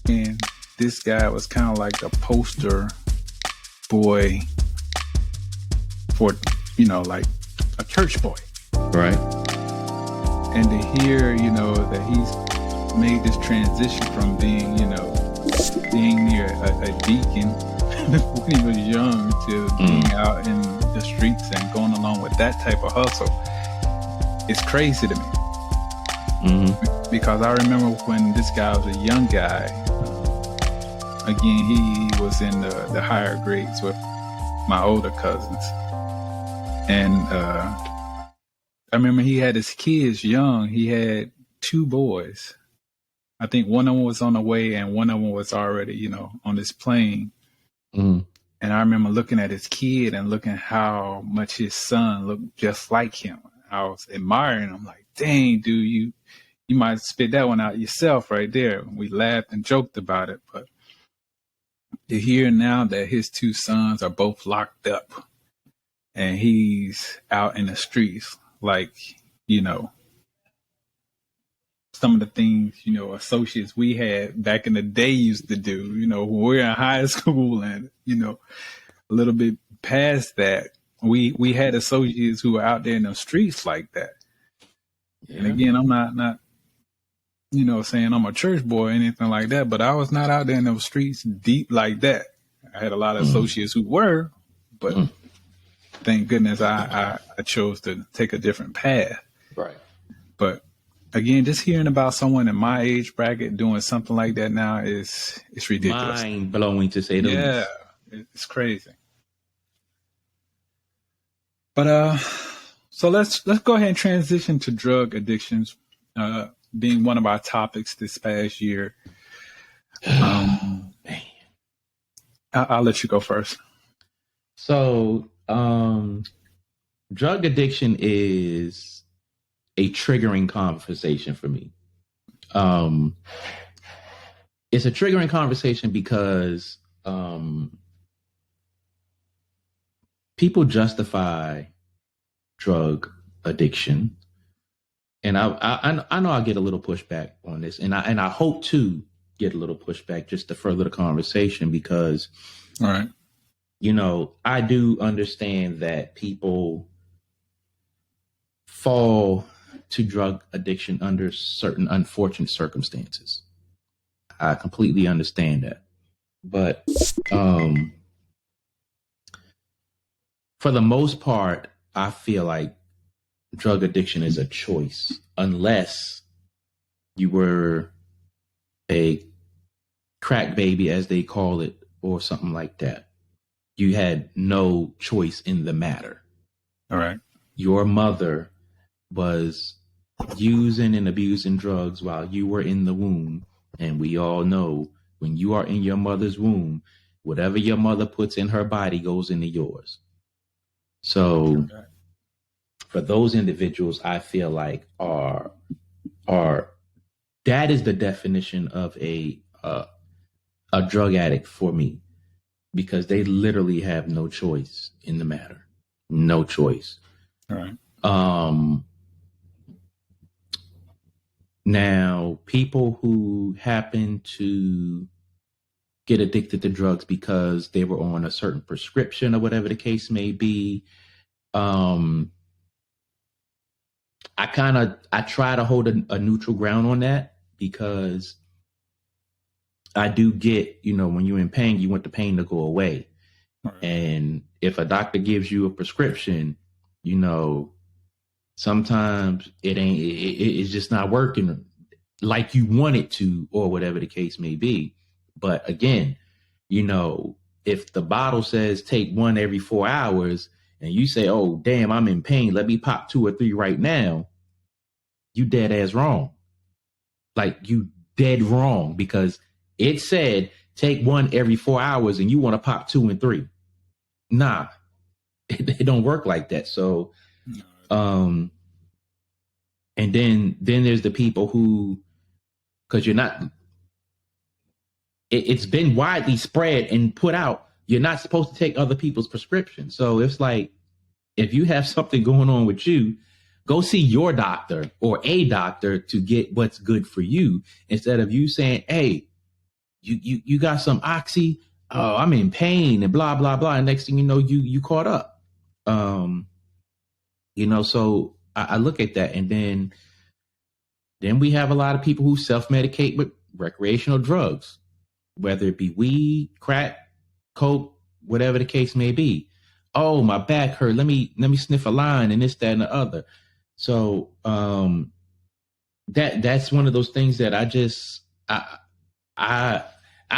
And this guy was kind of like the poster boy for, like a church boy. Right. And to hear, that he's made this transition from being, being near a deacon when he was young to being out in the streets and going along with that type of hustle, it's crazy to me. Mm-hmm. Because I remember when this guy was a young guy, again, he was in the higher grades with my older cousins. And I remember he had his kids young. He had 2 boys. I think one of them was on the way and one of them was already, on this plane. Mm. And I remember looking at his kid and looking how much his son looked just like him. I was admiring him, like, dang, dude, you might spit that one out yourself right there. We laughed and joked about it. But to hear now that his 2 sons are both locked up and he's out in the streets, like, some of the things, associates we had back in the day used to do, when we were in high school and, a little bit past that, we had associates who were out there in the streets like that. Yeah. And again, I'm not, saying I'm a church boy or anything like that, but I was not out there in those streets deep like that. I had a lot of associates who were, but thank goodness I chose to take a different path. Right. But again, just hearing about someone in my age bracket doing something like that now it's ridiculous. Mind blowing, to say the least. Yeah, it's crazy. But so let's go ahead and transition to drug addictions, being one of our topics this past year. I'll let you go first. So, drug addiction is a triggering conversation for me. It's a triggering conversation because people justify drug addiction, and I know I'll get a little pushback on this, and I hope to get a little pushback just to further the conversation because, all right, I do understand that people fall to drug addiction under certain unfortunate circumstances. I completely understand that. But for the most part, I feel like drug addiction is a choice, unless you were a crack baby, as they call it, or something like that. You had no choice in the matter. All right. Your mother was using and abusing drugs while you were in the womb. And we all know when you are in your mother's womb, whatever your mother puts in her body goes into yours. So for those individuals, I feel like are that is the definition of a drug addict for me, because they literally have no choice in the matter. No choice. All right. Now, people who happen to get addicted to drugs because they were on a certain prescription or whatever the case may be, I try to hold a neutral ground on that, because I do get, when you're in pain, you want the pain to go away. Right. And if a doctor gives you a prescription, sometimes it's just not working like you want it to, or whatever the case may be. But again, if the bottle says take 1 every 4 hours and you say, oh, damn, I'm in pain, let me pop 2 or 3 right now, you dead ass wrong. Like, you dead wrong, because it said take 1 every 4 hours and you want to pop 2 and 3. Nah, it don't work like that. So, and then there's the people who, because you're not, it's been widely spread and put out, you're not supposed to take other people's prescriptions. So it's like, if you have something going on with you, go see your doctor or a doctor to get what's good for you, instead of you saying, hey, you got some oxy. Oh, I'm in pain and blah blah blah. And next thing you know, you caught up. So I look at that, and then we have a lot of people who self-medicate with recreational drugs, whether it be weed, crack, coke, whatever the case may be. Oh, my back hurt. Let me sniff a line and this, that, and the other. So that's one of those things that I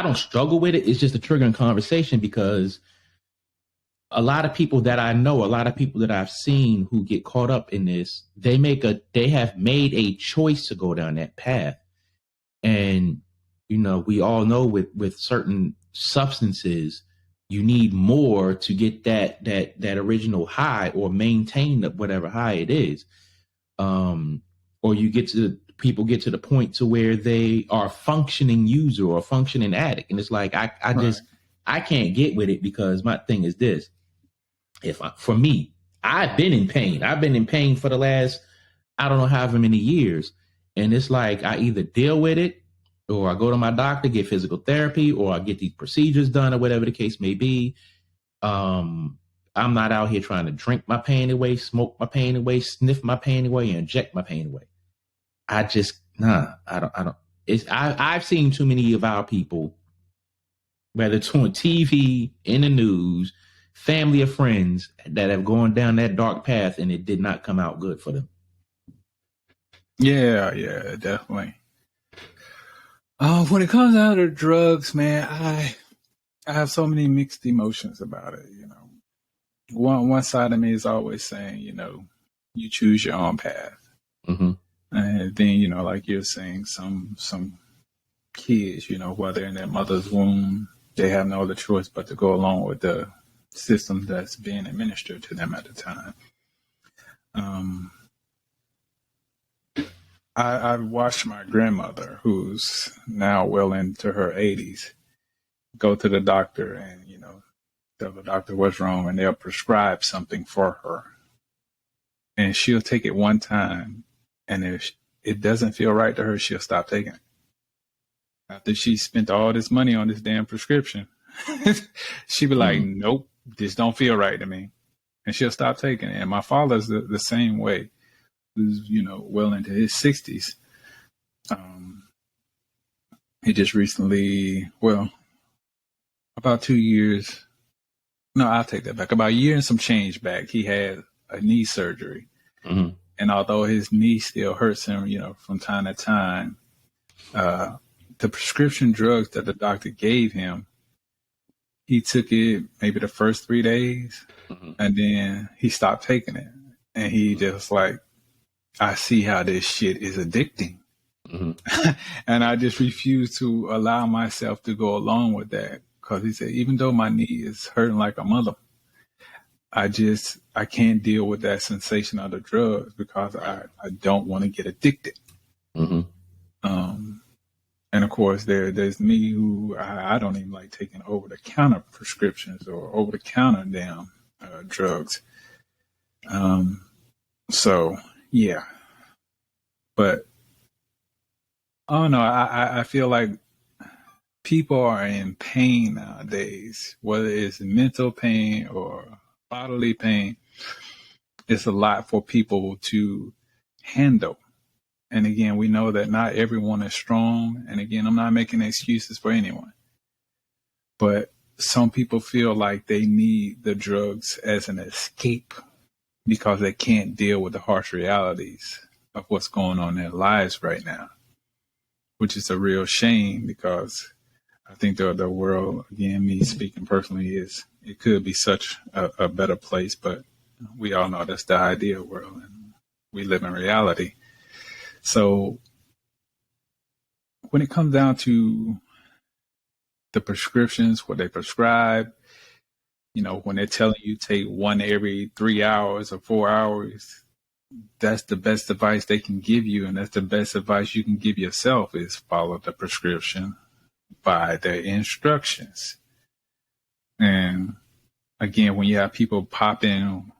don't struggle with it. It's just a triggering conversation because a lot of people that I know, a lot of people that I've seen who get caught up in this, they have made a choice to go down that path. And, we all know with certain substances, you need more to get that original high or maintain whatever high it is. Or people get to the point to where they are a functioning user or a functioning addict. And it's like, I can't get with it because my thing is this. For me, I've been in pain. I've been in pain for the last, I don't know however many years. And it's like, I either deal with it or I go to my doctor, get physical therapy, or I get these procedures done or whatever the case may be. I'm not out here trying to drink my pain away, smoke my pain away, sniff my pain away, inject my pain away. I don't. I've seen too many of our people, whether it's on TV, in the news, family or friends, that have gone down that dark path and it did not come out good for them. Yeah, definitely. When it comes down to drugs, man, I have so many mixed emotions about it. One side of me is always saying, you choose your own path. Mm-hmm. And then, like you're saying, some kids, while they're in their mother's womb, they have no other choice but to go along with the system that's being administered to them at the time. I watched my grandmother, who's now well into her 80s, go to the doctor and, tell the doctor what's wrong, and they'll prescribe something for her. And she'll take it one time, and if it doesn't feel right to her, she'll stop taking it. After she spent all this money on this damn prescription, she'd be like, nope, this don't feel right to me. And she'll stop taking it. And my father's the same way. Who's, well into his 60s. He just recently, about 2 years. No, I'll take that back. About a year and some change back, he had a knee surgery. Mm-hmm. And although his knee still hurts him, from time to time, the prescription drugs that the doctor gave him, he took it maybe the first 3 days, and then he stopped taking it. And he just like, I see how this shit is addicting. Mm-hmm. And I just refuse to allow myself to go along with that. Because he said, even though my knee is hurting like a mother, I can't deal with that sensation of the drugs because I don't want to get addicted. Mm-hmm. And of course, there's me who I don't even like taking over-the-counter prescriptions or over-the-counter damn drugs. So, yeah. But, oh no, I feel like people are in pain nowadays, whether it's mental pain or bodily pain. It's a lot for people to handle. And again, we know that not everyone is strong. And again, I'm not making excuses for anyone. But some people feel like they need the drugs as an escape because they can't deal with the harsh realities of what's going on in their lives right now, which is a real shame because I think the world, again, me speaking personally, it could be such a better place, but we all know that's the ideal world and we live in reality. So when it comes down to the prescriptions, what they prescribe, when they're telling you take one every 3 hours or 4 hours, that's the best advice they can give you. And that's the best advice you can give yourself is follow the prescription by the instructions. And again, when you have people popping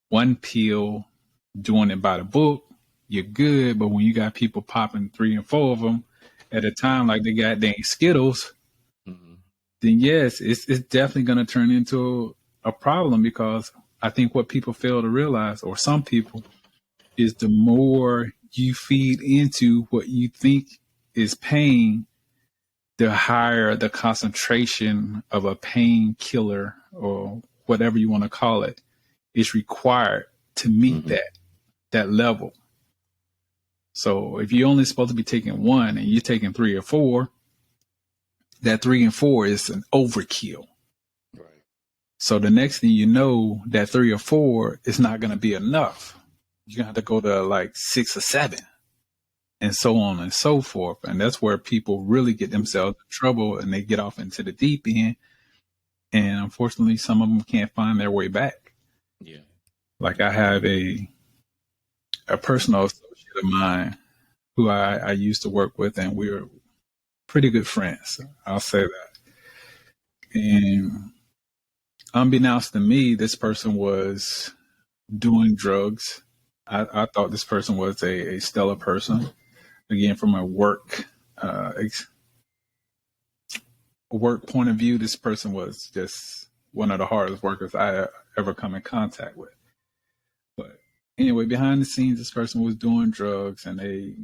one pill, doing it by the book, you're good. But when you got people popping 3 and 4 of them at a time, like they got dang Skittles, then yes, it's definitely going to turn into a problem, because I think what people fail to realize, or some people, is the more you feed into what you think is pain, the higher the concentration of a painkiller or whatever you want to call it is required to meet Mm-hmm. that level. So if you're only supposed to be taking one and you're taking 3 or 4, that 3 and 4 is an overkill. Right. So the next thing you know, that 3 or 4 is not going to be enough. You're going to have to go to like 6 or 7, and so on and so forth. And that's where people really get themselves in trouble, and they get off into the deep end. And unfortunately, some of them can't find their way back. Yeah. Like I have a personal associate of mine who I used to work with, and we were pretty good friends. I'll say that. And unbeknownst to me, this person was doing drugs. I thought this person was a stellar person. Again, from a work point of view, this person was just one of the hardest workers I ever come in contact with. But anyway, behind the scenes, this person was doing drugs, and they